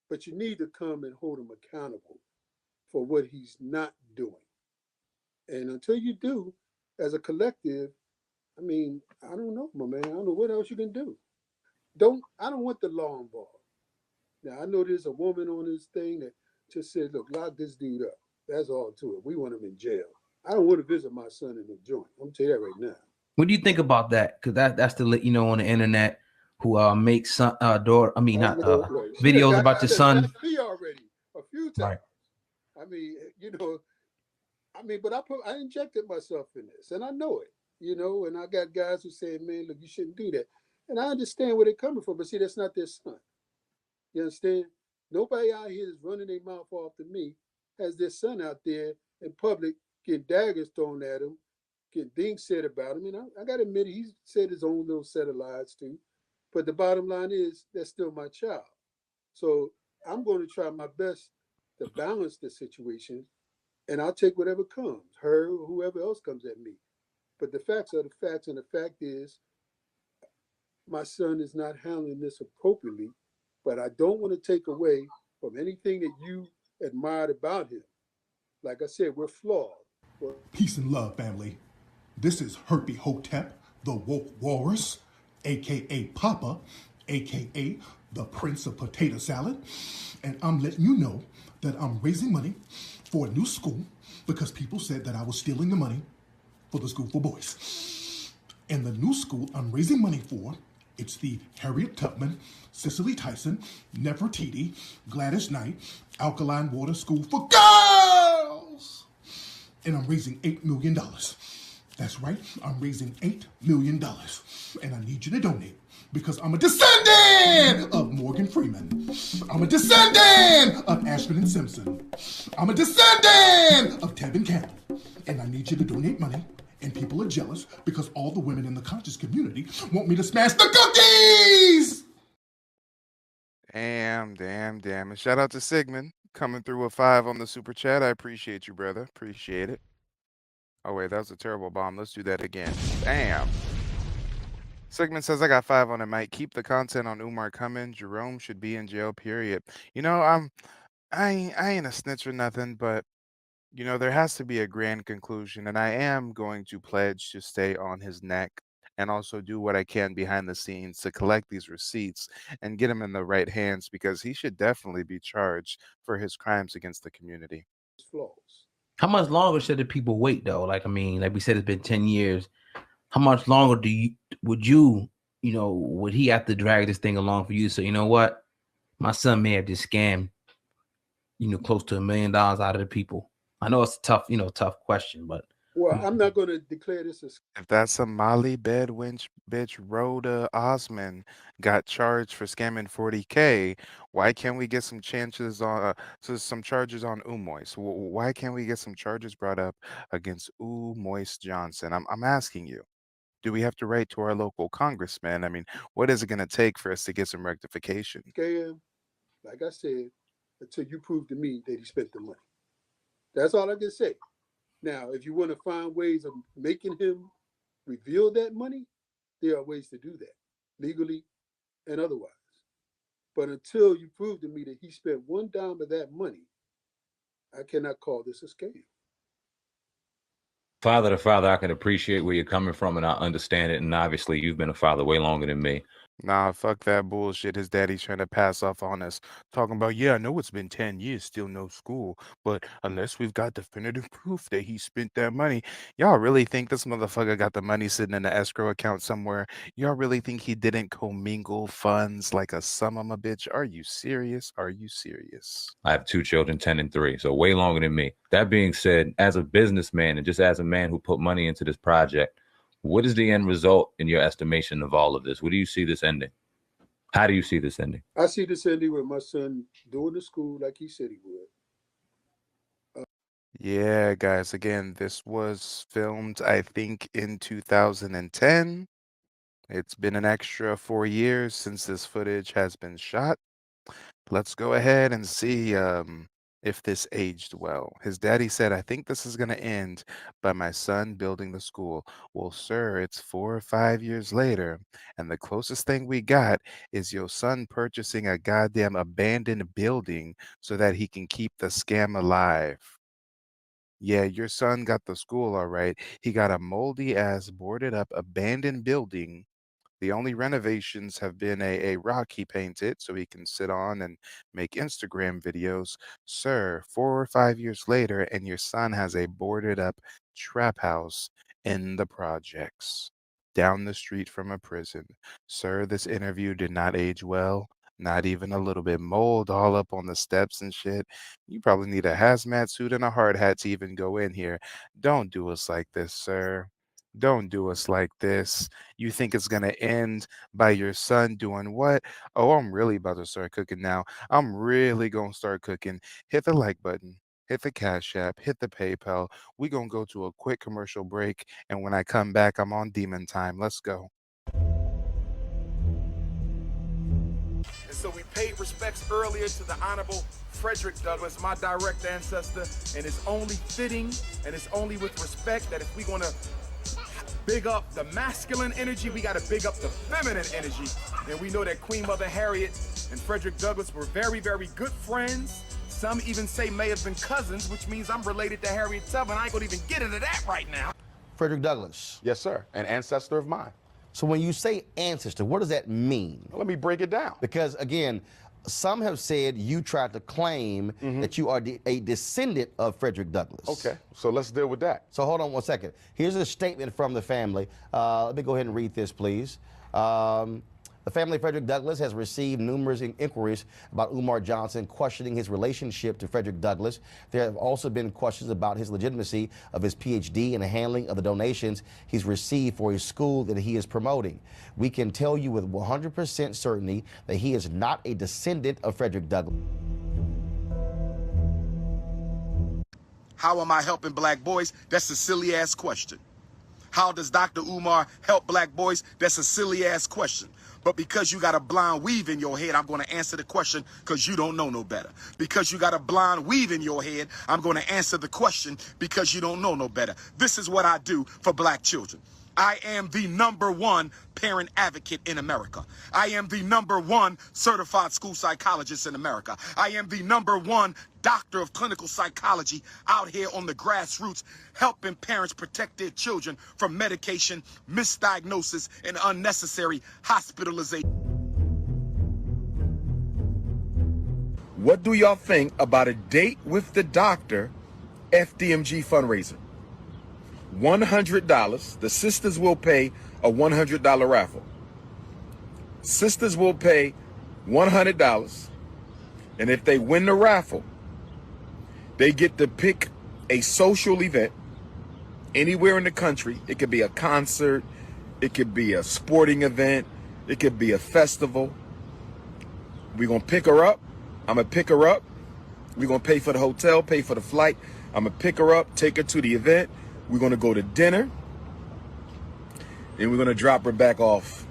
but you need to come and hold him accountable for what he's not doing. And until you do, as a collective, I mean, I don't know, my man. I don't know what else you can do. I don't want the law involved. Now I know there's a woman on this thing that just said, look, lock this dude up. That's all to it. We want him in jail. I don't want to visit my son in the joint. I'm gonna tell you that right now. What do you think about that? Because that's the on the internet who makes son daughter. I mean, Oh, not look, videos about your she done son. jacked me already a few times. Right. I mean, but I injected myself in this, and I know it. And I got guys who say, man, look, you shouldn't do that, and I understand where they're coming from. But see, that's not their son. You understand? Nobody out here is running their mouth off to me has their son out there in public getting daggers thrown at him, getting things said about him. And I got to admit, he's said his own little set of lies too. But the bottom line is, that's still my child. So I'm going to try my best to balance the situation, and I'll take whatever comes, her or whoever else comes at me. But the facts are the facts, and the fact is, my son is not handling this appropriately. But I don't want to take away from anything that you admired about him. Like I said, we're flawed. Peace and love, family. This is Herpy Hotep, the Woke Walrus, aka Papa, aka the Prince of Potato Salad. And I'm letting you know that I'm raising money for a new school because people said that I was stealing the money for the school for boys. And the new school I'm raising money for, it's the Harriet Tubman, Cicely Tyson, Nefertiti, Gladys Knight, Alkaline Water School for Girls! And I'm raising $8 million. That's right, I'm raising $8 million. And I need you to donate because I'm a descendant of Morgan Freeman. I'm a descendant of Ashford and Simpson. I'm a descendant of Tevin Campbell. And I need you to donate money. And people are jealous because all the women in the conscious community want me to smash the cookies! Damn. And shout out to Sigmund coming through with 5 on the super chat. I appreciate you, brother. Appreciate it. Oh, wait, that was a terrible bomb. Let's do that again. Bam. Sigmund says, I got 5 on it, Mike. Keep the content on Umar coming. Jerome should be in jail, period. I ain't a snitch or nothing, but there has to be a grand conclusion, and I am going to pledge to stay on his neck and also do what I can behind the scenes to collect these receipts and get him in the right hands because he should definitely be charged for his crimes against the community. Flaws. How much longer should the people wait though? Like I mean, like we said, it's been 10 years. How much longer would he have to drag this thing along for you? So you know what, my son may have just scammed, close to $1 million out of the people. I know it's a tough question, but Well, I'm not going to declare this as If that Somali bed wench bitch Rhoda Osman got charged for scamming 40K, why can't we get some some charges on Umois? Why can't we get some charges brought up against Umois Johnson? I'm asking you. Do we have to write to our local congressman? I mean, what is it going to take for us to get some rectification? scam. Like I said, until you prove to me that he spent the money. That's all I can say. Now, if you want to find ways of making him reveal that money, there are ways to do that, legally and otherwise. But until you prove to me that he spent one dime of that money, I cannot call this a scam. Father to father, I can appreciate where you're coming from and I understand it. And obviously, you've been a father way longer than me. Nah, fuck that bullshit his daddy's trying to pass off on us. Talking about, yeah, I know it's been 10 years, still no school, but unless we've got definitive proof that he spent that money, y'all really think this motherfucker got the money sitting in an escrow account somewhere? Y'all really think he didn't commingle funds like a son of a bitch? Are you serious? Are you serious? I have 2 children, 10 and 3, so way longer than me. That being said, as a businessman and just as a man who put money into this project, what is the end result in your estimation of all of this? What do you see this ending? How do you see this ending? I see this ending with my son doing the school like he said he would. Yeah, guys, again, this was filmed, I think, in 2010. It's been an extra 4 years since this footage has been shot. Let's go ahead and see if this aged well. His daddy said, I think this is going to end by my son building the school. Well, sir, it's 4 or 5 years later, and the closest thing we got is your son purchasing a goddamn abandoned building so that he can keep the scam alive. Yeah, your son got the school all right. He got a moldy ass, boarded up, abandoned building. The only renovations have been a rock he painted so he can sit on and make Instagram videos. Sir, 4 or 5 years later, and your son has a boarded up trap house in the projects down the street from a prison. Sir, this interview did not age well. Not even a little bit, mold all up on the steps and shit. You probably need a hazmat suit and a hard hat to even go in here. Don't do us like this, sir. Don't do us like this. You think it's going to end by your son doing what? Oh, I'm really about to start cooking now. I'm really going to start cooking. Hit the like button, hit the Cash App, hit the PayPal. We're going to go to a quick commercial break. And when I come back, I'm on demon time. Let's go. And so we paid respects earlier to the Honorable Frederick Douglass, my direct ancestor, and it's only fitting and it's only with respect that if we're gonna big up the masculine energy, we gotta big up the feminine energy. And we know that Queen Mother Harriet and Frederick Douglass were very, very good friends. Some even say may have been cousins, which means I'm related to Harriet Tubman. I ain't gonna even get into that right now. Frederick Douglass. Yes, sir, an ancestor of mine. So when you say ancestor, what does that mean? Let me break it down. Because again, some have said you tried to claim that you are a descendant of Frederick Douglass. Okay, so let's deal with that. So hold on one second. Here's a statement from the family. Let me go ahead and read this, please. The family of Frederick Douglass has received numerous inquiries about Umar Johnson questioning his relationship to Frederick Douglass. There have also been questions about his legitimacy of his PhD and the handling of the donations he's received for his school that he is promoting. We can tell you with 100% certainty that he is not a descendant of Frederick Douglass. How am I helping black boys? That's a silly ass question. How does Dr. Umar help black boys? That's a silly ass question. But because you got a blind weave in your head, I'm going to answer the question because you don't know no better. Because you got a blind weave in your head, I'm going to answer the question because you don't know no better. This is what I do for black children. I am the #1 parent advocate in America. I am the #1 certified school psychologist in America. I am the #1 doctor of clinical psychology out here on the grassroots, helping parents protect their children from medication, misdiagnosis, and unnecessary hospitalization. What do y'all think about a date with the doctor FDMG fundraiser? $100. The sisters will pay a $100 raffle. Sisters will pay $100. And if they win the raffle, they get to pick a social event anywhere in the country. It could be a concert. It could be a sporting event. It could be a festival. We're going to pick her up. I'm going to pick her up. We're going to pay for the hotel, pay for the flight. I'm going to pick her up, take her to the event. We're going to go to dinner, and we're going to drop her back off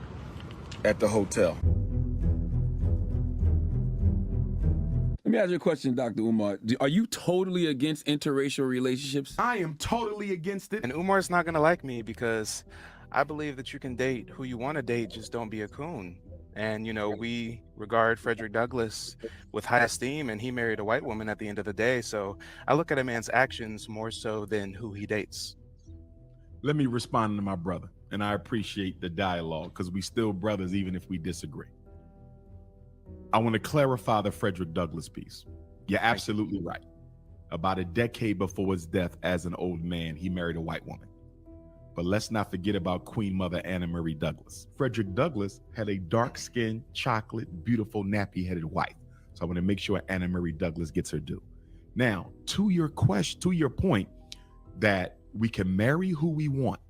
at the hotel. Let me ask you a question, Dr. Umar. Are you totally against interracial relationships? I am totally against it. And Umar's not going to like me because I believe that you can date who you want to date, just don't be a coon. And, you know, we regard Frederick Douglass with high esteem, and he married a white woman at the end of the day. So I look at a man's actions more so than who he dates. Let me respond to my brother, and I appreciate the dialogue because we still brothers even if we disagree. I want to clarify the Frederick Douglass piece. You're absolutely right. About a decade before his death as an old man, he married a white woman. But let's not forget about Queen Mother Anna Marie Douglass. Frederick Douglass had a dark-skinned, chocolate, beautiful, nappy-headed wife. So I want to make sure Anna Marie Douglass gets her due. Now, to your point that we can marry who we want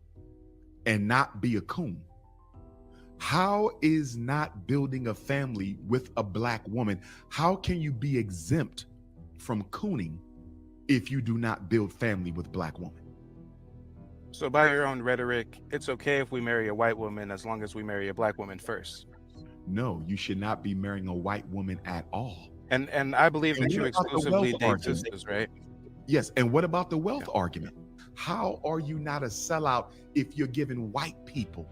and not be a coon. How is not building a family with a black woman? How can you be exempt from cooning if you do not build family with black woman? So by your own rhetoric, it's okay if we marry a white woman as long as we marry a black woman first. No, you should not be marrying a white woman at all. And I believe And that you what about the wealth exclusively date argument? sisters, right? Yes, and what about the Yeah. wealth argument? How are you not a sellout if you're giving white people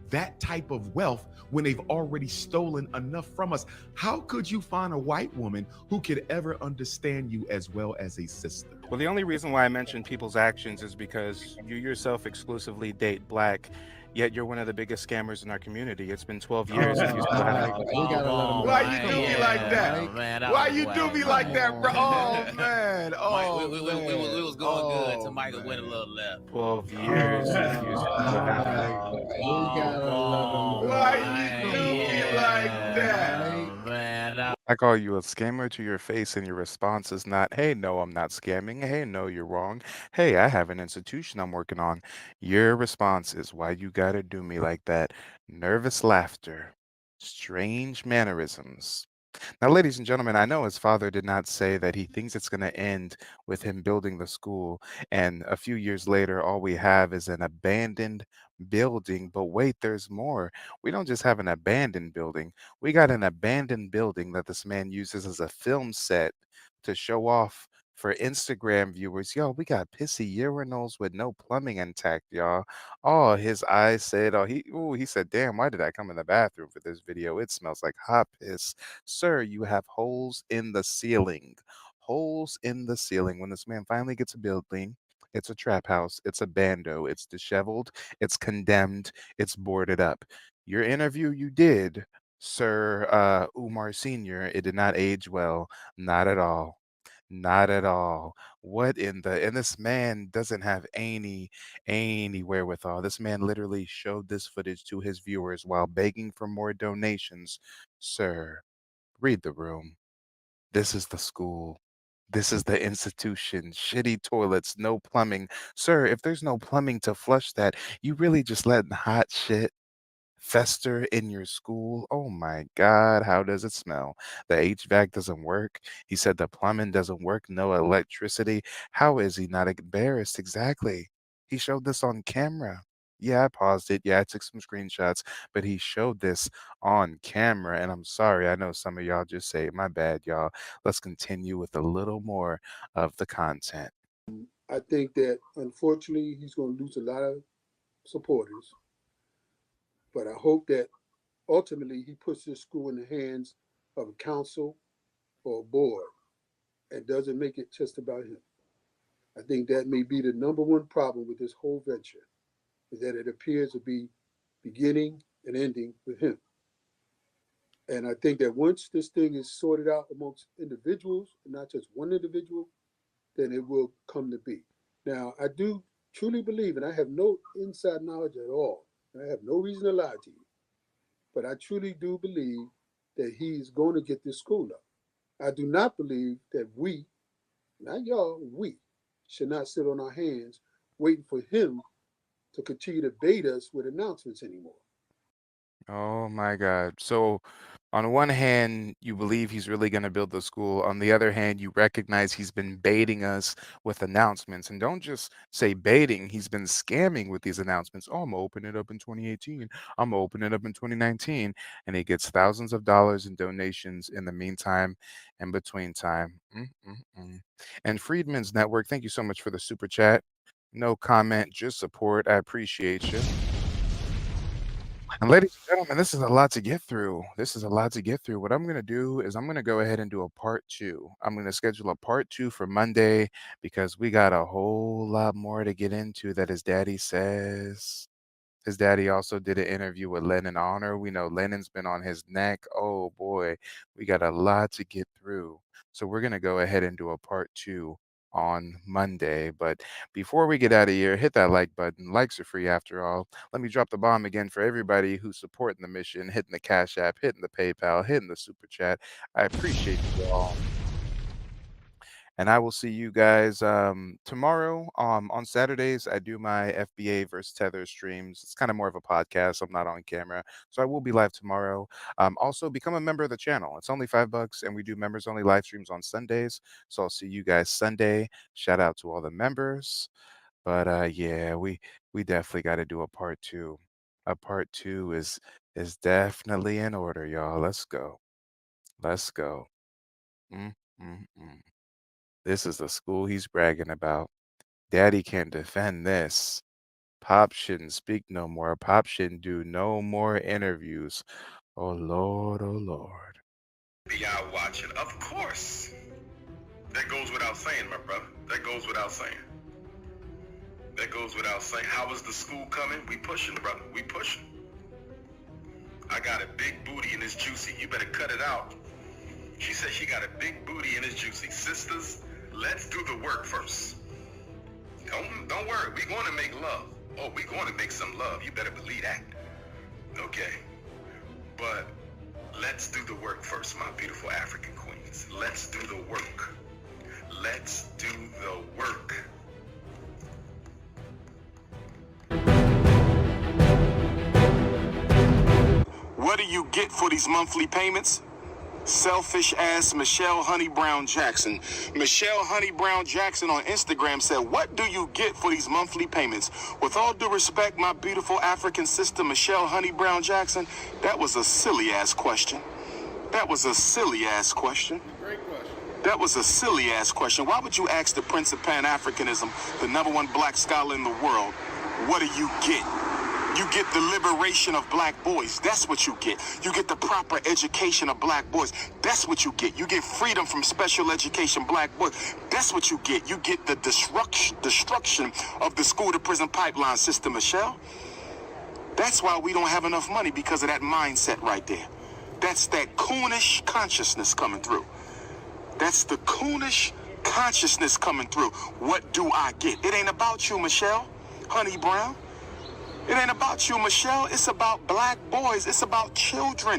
that type of wealth when they've already stolen enough from us? How could you find a white woman who could ever understand you as well as a sister? Well, the only reason why I mention people's actions is because you yourself exclusively date black, yet you're one of the biggest scammers in our community. It's been 12 years and you still haven't. We gotta let him Why go. you Come do me on, like that? Mike. Man, that Why was you do me whack, like Mike. that, bro? Oh man. Mike, Oh we man. was going good till Oh Michael went a man. little left. 12 years and you still haven't. We gotta let him Why go. you Come do me like that? on, Mike. Man, I call you a scammer to your face, and your response is not, hey, no, I'm not scamming. Hey, no, you're wrong. Hey, I have an institution I'm working on. Your response is, why you gotta do me like that? Nervous laughter, strange mannerisms. Now, ladies and gentlemen, I know his father did not say that he thinks it's going to end with him building the school. And a few years later, all we have is an abandoned building. But wait, there's more. We don't just have an abandoned building, we got an abandoned building that this man uses as a film set to show off. For Instagram viewers, y'all, we got pissy urinals with no plumbing intact, y'all. Oh, his eyes said, he said, damn, why did I come in the bathroom for this video? It smells like hot piss. Sir, you have holes in the ceiling. Holes in the ceiling. When this man finally gets a building, it's a trap house, it's a bando, it's disheveled, it's condemned, it's boarded up. Your interview you did, Sir Umar Sr., it did not age well. Not at all. Not at all. What in the and this man doesn't have any wherewithal. This man literally showed this footage to his viewers while begging for more donations. Sir, read the room. This is the school. This is the institution. Shitty toilets, no plumbing. Sir, if there's no plumbing to flush that, you really just letting hot shit fester in your school. Oh my God, how does it smell? The HVAC doesn't work. He said the plumbing doesn't work, no electricity. How is he not embarrassed? Exactly. He showed this on camera. Yeah, I paused it. Yeah, I took some screenshots, but he showed this on camera. And I'm sorry, I know some of y'all just say, my bad, y'all. Let's continue with a little more of the content. I think that unfortunately he's going to lose a lot of supporters, but I hope that ultimately he puts this school in the hands of a council or a board and doesn't make it just about him. I think that may be the number one problem with this whole venture, is that it appears to be beginning and ending with him. And I think that once this thing is sorted out amongst individuals, not just one individual, then it will come to be. Now, I do truly believe, and I have no inside knowledge at all, and I have no reason to lie to you, but I truly do believe that he's going to get this school up. I do not believe that we, not y'all, we, should not sit on our hands waiting for him to continue to bait us with announcements anymore. Oh my God. So, on one hand, you believe he's really going to build the school. On the other hand, you recognize he's been baiting us with announcements. And don't just say baiting, he's been scamming with these announcements. Oh, I'm going to open it up in 2018. I'm going to open it up in 2019. And he gets thousands of dollars in donations in the meantime and between time. Mm-mm-mm. And Freedman's Network, thank you so much for the super chat. No comment, just support. I appreciate you. And ladies and gentlemen, this is a lot to get through. This is a lot to get through. What I'm going to do is I'm going to go ahead and do a part two. I'm going to schedule a part two for Monday because we got a whole lot more to get into that his daddy says. His daddy also did an interview with Lennon Honor. We know Lennon's been on his neck. Oh boy, we got a lot to get through. So we're going to go ahead and do a part two on Monday. But before we get out of here, hit that like button. Likes are free after all. Let me drop the bomb again for everybody who's supporting the mission, hitting the Cash App, hitting the PayPal, hitting the Super Chat. I appreciate you all. And I will see you guys tomorrow. On Saturdays, I do my FBA versus Tether streams. It's kind of more of a podcast. I'm not on camera, so I will be live tomorrow. Also, become a member of the channel. It's only $5, and we do members only live streams on Sundays. So I'll see you guys Sunday. Shout out to all the members. But yeah, we definitely got to do a part two. A part two is definitely in order, y'all. Let's go. Let's go. Mm, mm, mm. This is the school he's bragging about. Daddy can't defend this. Pop shouldn't speak no more. Pop shouldn't do no more interviews. Oh Lord, oh Lord. Be out watching, of course. That goes without saying, my brother. That goes without saying. That goes without saying. How is the school coming? We pushing, brother. We pushing. I got a big booty and it's juicy. You better cut it out. She said she got a big booty and it's juicy. Sisters, let's do the work first. Don't worry. We're going to make love. Oh, we're going to make some love. You better believe that. Okay. But let's do the work first, my beautiful African queens. Let's do the work. Let's do the work. What do you get for these monthly payments? Selfish ass Michelle Honey Brown Jackson. Michelle Honey Brown Jackson on Instagram said, what do you get for these monthly payments? With all due respect, my beautiful African sister Michelle Honey Brown Jackson, that was a silly ass question. That was a silly ass question. Great question. That was a silly ass question. Why would you ask the Prince of Pan-Africanism, the #1 black scholar in the world, what do you get? You get the liberation of black boys. That's what you get. You get the proper education of black boys. That's what you get. You get freedom from special education black boys. That's what you get. You get the destruction of the school-to-prison pipeline system, Michelle. That's why we don't have enough money, because of that mindset right there. That's that coonish consciousness coming through. That's the coonish consciousness coming through. What do I get? It ain't about you, Michelle Honey Brown. It ain't about you, Michelle. It's about black boys. It's about children.